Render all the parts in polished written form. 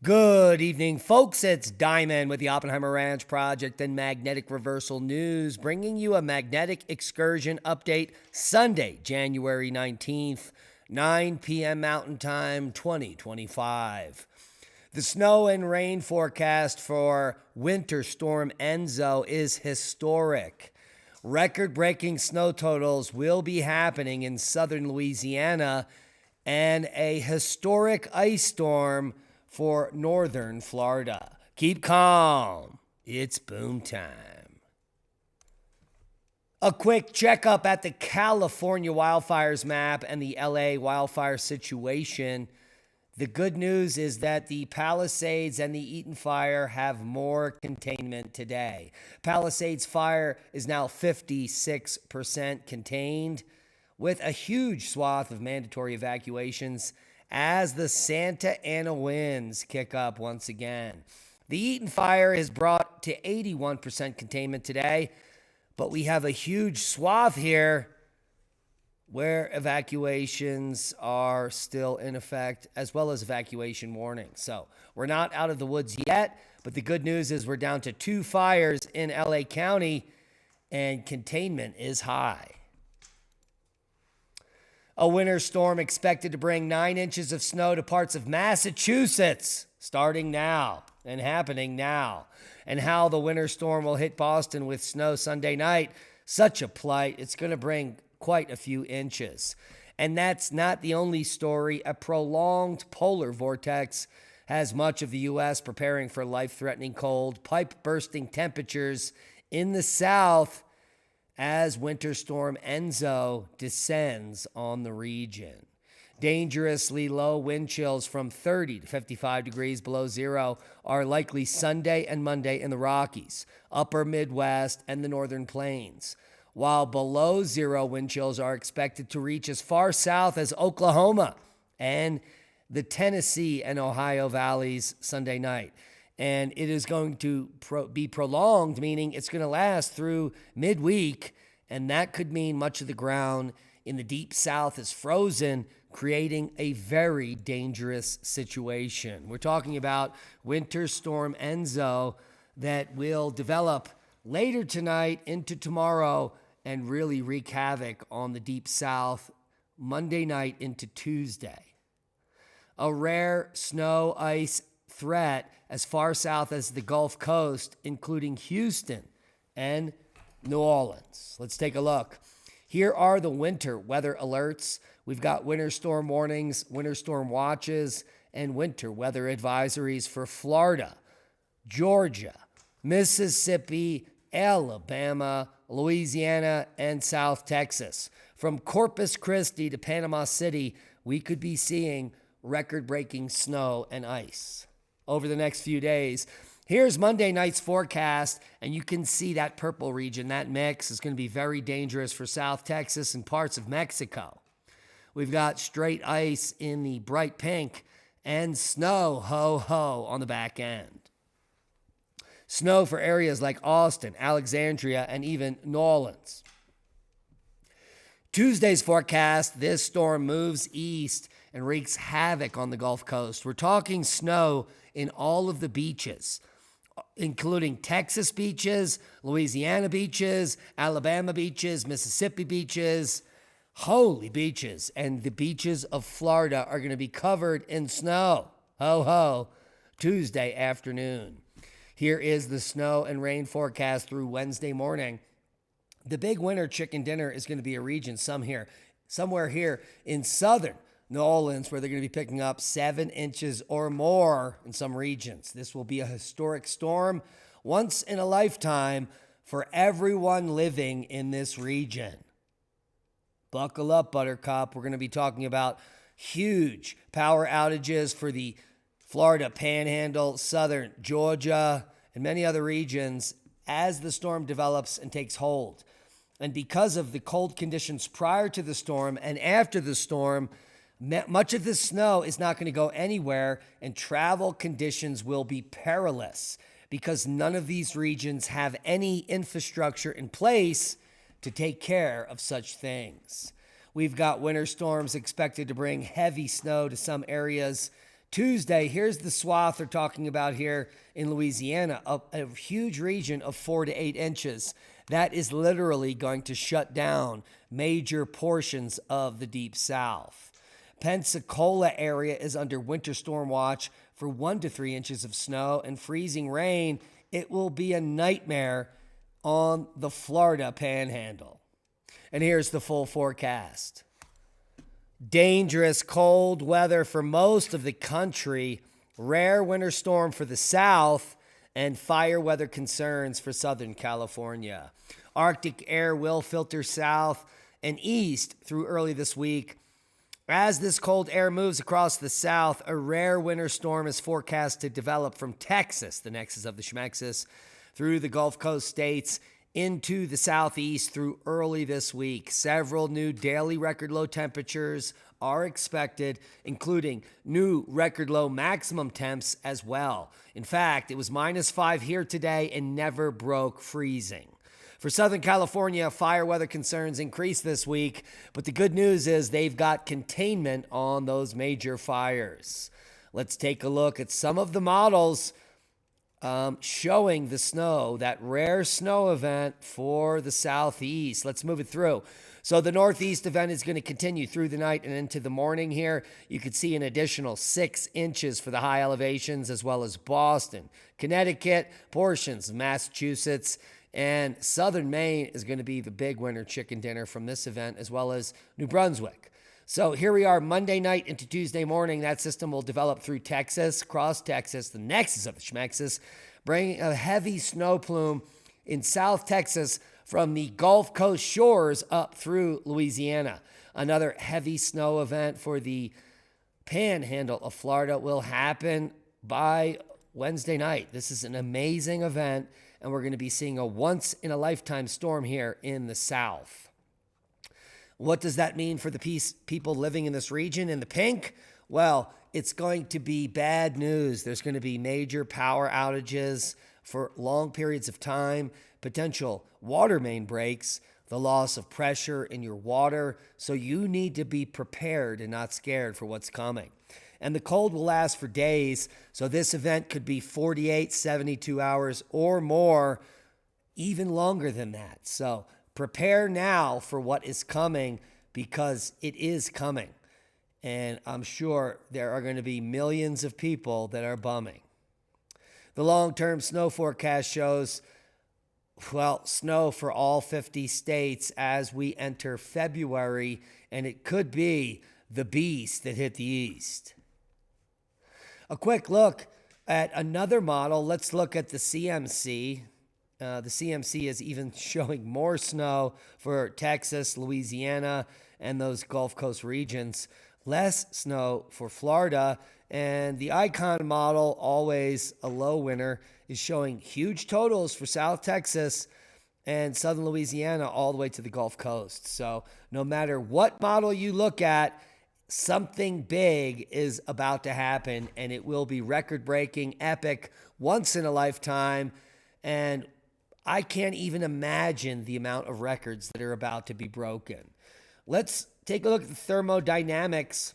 Good evening, folks. It's Diamond with the Oppenheimer Ranch Project and Magnetic Reversal News, bringing you a magnetic excursion update Sunday, January 19th, 9 p.m. Mountain Time, 2025. The snow and rain forecast for Winter Storm Enzo is historic. Record-breaking snow totals will be happening in southern Louisiana, and a historic ice storm for northern Florida. Keep calm. It's boom time. A quick checkup at the California wildfires map and the LA wildfire situation. The good news is that the Palisades and the Eaton fire have more containment today. Palisades fire is now 56% contained, with a huge swath of mandatory evacuations as the Santa Ana winds kick up once again. The Eaton fire is brought to 81% containment today, but we have a huge swath here where evacuations are still in effect, as well as evacuation warnings. So we're not out of the woods yet, but the good news is we're down to 2 fires in LA County, and containment is high. A winter storm expected to bring 9 inches of snow to parts of Massachusetts, starting now and happening now. And how the winter storm will hit Boston with snow Sunday night, such a plight. It's going to bring quite a few inches. And that's not the only story. A prolonged polar vortex has much of the U.S. preparing for life-threatening cold, pipe-bursting temperatures in the south as Winter Storm Enzo descends on the region. Dangerously low wind chills from 30 to 55 degrees below zero are likely Sunday and Monday in the Rockies, upper Midwest, and the northern plains, while below zero wind chills are expected to reach as far south as Oklahoma and the Tennessee and Ohio valleys Sunday night. And it is going to be prolonged, meaning it's going to last through midweek, and that could mean much of the ground in the deep south is frozen, creating a very dangerous situation. We're talking about Winter Storm Enzo that will develop later tonight into tomorrow and really wreak havoc on the deep south Monday night into Tuesday. A rare snow ice threat as far south as the Gulf Coast, including Houston and New Orleans. Let's take a look. Here are the winter weather alerts. We've got winter storm warnings, winter storm watches, and winter weather advisories for Florida, Georgia, Mississippi, Alabama, Louisiana, and South Texas. From Corpus Christi to Panama City, we could be seeing record-breaking snow and ice over the next few days. Here's Monday night's forecast, and you can see that purple region, that mix is going to be very dangerous for South Texas and parts of Mexico. We've got straight ice in the bright pink and snow, ho-ho, on the back end. Snow for areas like Austin, Alexandria, and even New Orleans. Tuesday's forecast, this storm moves east and wreaks havoc on the Gulf Coast. We're talking snow in all of the beaches, including Texas beaches, Louisiana beaches, Alabama beaches, Mississippi beaches, holy beaches. And the beaches of Florida are going to be covered in snow. Ho, ho, Tuesday afternoon. Here is the snow and rain forecast through Wednesday morning. The big winter chicken dinner is going to be a region somewhere here in southern New Orleans, where they're going to be picking up 7 inches or more in some regions. This will be a historic storm, once in a lifetime for everyone living in this region. Buckle up, Buttercup. We're going to be talking about huge power outages for the Florida Panhandle, southern Georgia, and many other regions as the storm develops and takes hold. And because of the cold conditions prior to the storm and after the storm, much of this snow is not going to go anywhere, and travel conditions will be perilous because none of these regions have any infrastructure in place to take care of such things. We've got winter storms expected to bring heavy snow to some areas Tuesday, here's the swath they're talking about here in Louisiana, a huge region of 4 to 8 inches. That is literally going to shut down major portions of the Deep South. Pensacola area is under winter storm watch for 1 to 3 inches of snow and freezing rain. It will be a nightmare on the Florida panhandle. And here's the full forecast. Dangerous cold weather for most of the country, rare winter storm for the south, and fire weather concerns for Southern California. Arctic air will filter south and east through early this week. As this cold air moves across the south, a rare winter storm is forecast to develop from Texas, the nexus of the Schmexis, through the Gulf Coast states into the southeast through early this week. Several new daily record low temperatures are expected, including new record low maximum temps as well. In fact, it was -5 here today and never broke freezing. For Southern California, fire weather concerns increase this week, but the good news is they've got containment on those major fires. Let's take a look at some of the models showing the snow, that rare snow event for the southeast. Let's move it through. So the northeast event is going to continue through the night and into the morning here. You could see an additional 6 inches for the high elevations, as well as Boston, Connecticut, portions of Massachusetts, and southern Maine is going to be the big winter chicken dinner from this event, as well as New Brunswick. So here we are Monday night into Tuesday morning. That system will develop through Texas, across Texas, the nexus of the Schmexis, bringing a heavy snow plume in South Texas from the Gulf Coast shores up through Louisiana. Another heavy snow event for the panhandle of Florida will happen by Wednesday night. This is an amazing event, and we're going to be seeing a once-in-a-lifetime storm here in the south. What does that mean for the people living in this region in the pink? Well, it's going to be bad news. There's going to be major power outages for long periods of time, potential water main breaks, the loss of pressure in your water. So you need to be prepared and not scared for what's coming. And the cold will last for days. So this event could be 48, 72 hours or more, even longer than that. So prepare now for what is coming, because it is coming. And I'm sure there are going to be millions of people that are bumming. The long-term snow forecast shows, well, snow for all 50 states as we enter February, and it could be the beast that hit the east. A quick look at another model. Let's look at the CMC. The CMC is even showing more snow for Texas, Louisiana, and those Gulf Coast regions. Less snow for Florida. And the Icon model, always a low winner, is showing huge totals for South Texas and Southern Louisiana all the way to the Gulf Coast. So no matter what model you look at, something big is about to happen, and it will be record-breaking, epic, once in a lifetime. And I can't even imagine the amount of records that are about to be broken. Let's take a look at the thermodynamics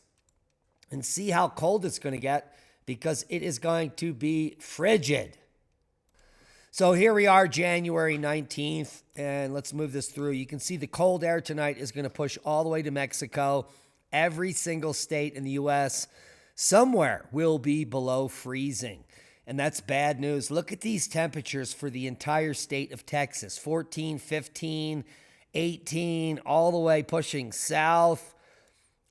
and see how cold it's going to get, because it is going to be frigid. So here we are, January 19th, and let's move this through. You can see the cold air tonight is going to push all the way to Mexico. Every single state in the U.S. somewhere will be below freezing. And that's bad news. Look at these temperatures for the entire state of Texas. 14, 15, 18, all the way pushing south.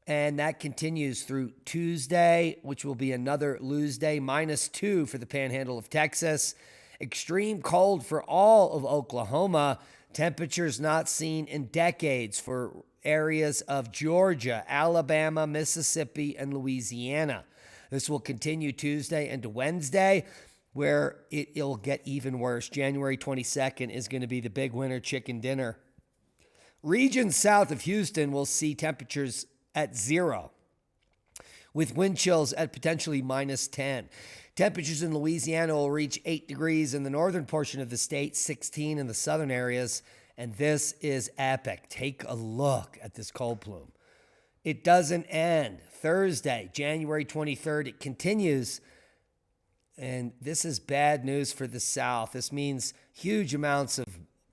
And that continues through Tuesday, which will be another lose day. -2 for the panhandle of Texas. Extreme cold for all of Oklahoma. Temperatures not seen in decades for areas of Georgia, Alabama, Mississippi, and Louisiana. This will continue Tuesday into Wednesday, where it'll get even worse. January 22nd is going to be the big winter chicken dinner. Regions south of Houston will see temperatures at 0, with wind chills at potentially -10. Temperatures in Louisiana will reach 8 degrees in the northern portion of the state, 16 in the southern areas, and this is epic. Take a look at this cold plume. It doesn't end. Thursday, January 23rd, it continues. And this is bad news for the South. This means huge amounts of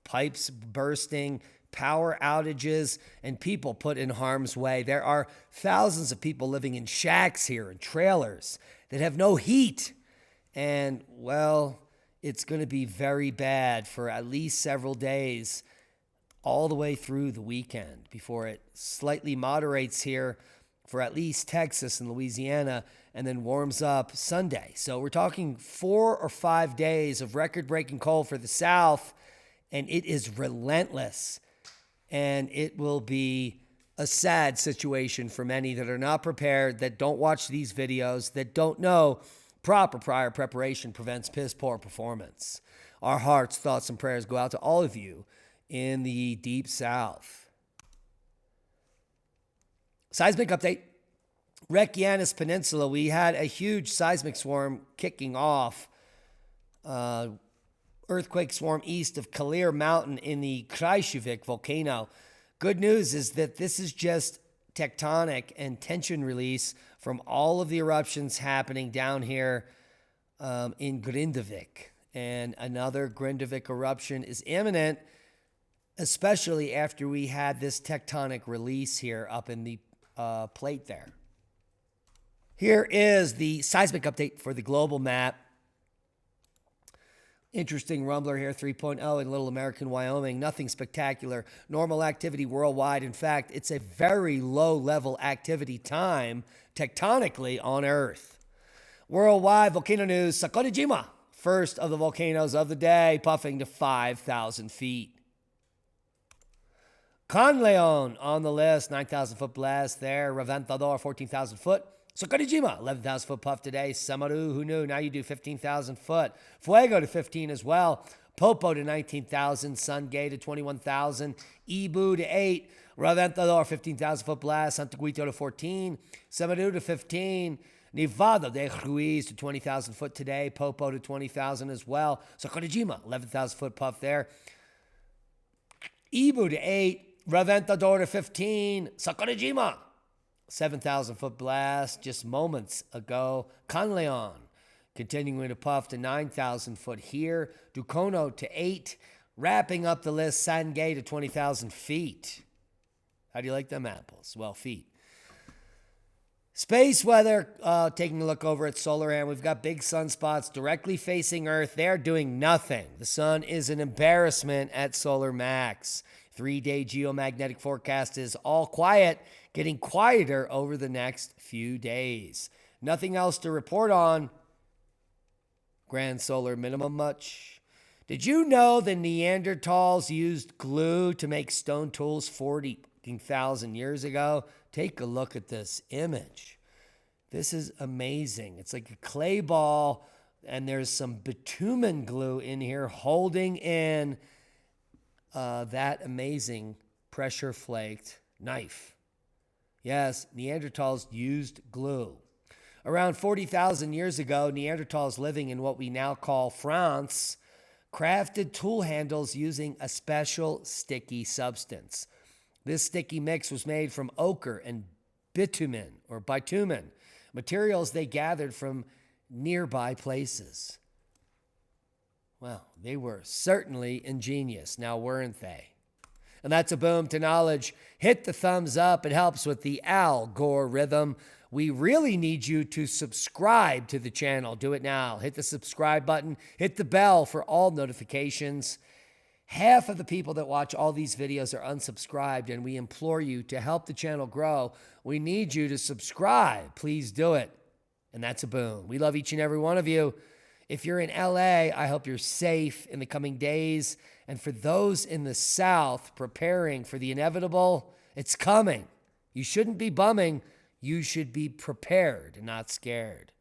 pipes bursting, power outages, and people put in harm's way. There are thousands of people living in shacks here and trailers that have no heat. And, well, it's going to be very bad for at least several days, all the way through the weekend, before it slightly moderates here for at least Texas and Louisiana, and then warms up Sunday. So we're talking 4 or 5 days of record-breaking cold for the South, and it is relentless. And it will be a sad situation for many that are not prepared, that don't watch these videos, that don't know proper prior preparation prevents piss-poor performance. Our hearts, thoughts, and prayers go out to all of you in the Deep South. Seismic update. Reykjanes Peninsula, we had a huge seismic swarm kicking off. Earthquake swarm east of Kalir Mountain in the Kreisvik volcano. Good news is that this is just tectonic and tension release from all of the eruptions happening down here in Grindavik. And another Grindavik eruption is imminent, especially after we had this tectonic release here up in the plate there. Here is the seismic update for the global map. Interesting rumbler here, 3.0 in Little American, Wyoming. Nothing spectacular. Normal activity worldwide. In fact, it's a very low-level activity time tectonically on Earth. Worldwide volcano news, Sakurajima, first of the volcanoes of the day, puffing to 5,000 feet. Conleon on the list, 9,000-foot blast there. Reventador, 14,000 foot. Sakurajima, 11,000 foot puff today. Samaru, who knew? Now you do 15,000 foot. Fuego to 15 as well. Popo to 19,000. Sungay to 21,000. Ibu to 8. Reventador, 15,000 foot blast. Santaguito to 14. Samaru to 15. Nevada de Ruiz to 20,000 foot today. Popo to 20,000 as well. Sakurajima, 11,000 foot puff there. Ibu to 8. Reventador to 15. Sakurajima, 7,000 foot blast just moments ago. Conleon continuing to puff to 9,000 foot here. Ducono to 8. Wrapping up the list, Sangay to 20,000 feet. How do you like them apples? Well, feet. Space weather, taking a look over at Solarham. We've got big sunspots directly facing Earth. They're doing nothing. The sun is an embarrassment at Solar Max. 3-day geomagnetic forecast is all quiet, getting quieter over the next few days. Nothing else to report on. Grand solar minimum much. Did you know the Neanderthals used glue to make stone tools 40,000 years ago? Take a look at this image. This is amazing. It's like a clay ball, and there's some bitumen glue in here holding in that amazing pressure flaked knife. Yes, Neanderthals used glue. Around 40,000 years ago, Neanderthals living in what we now call France crafted tool handles using a special sticky substance. This sticky mix was made from ochre and bitumen, materials they gathered from nearby places. Well, they were certainly ingenious, now weren't they? And that's a boom to knowledge. Hit the thumbs up. It helps with the algorithm. We really need you to subscribe to the channel. Do it now. Hit the subscribe button. Hit the bell for all notifications. Half of the people that watch all these videos are unsubscribed, and we implore you to help the channel grow. We need you to subscribe. Please do it. And that's a boom. We love each and every one of you. If you're in LA, I hope you're safe in the coming days. And for those in the South preparing for the inevitable, it's coming. You shouldn't be bumming. You should be prepared and not scared.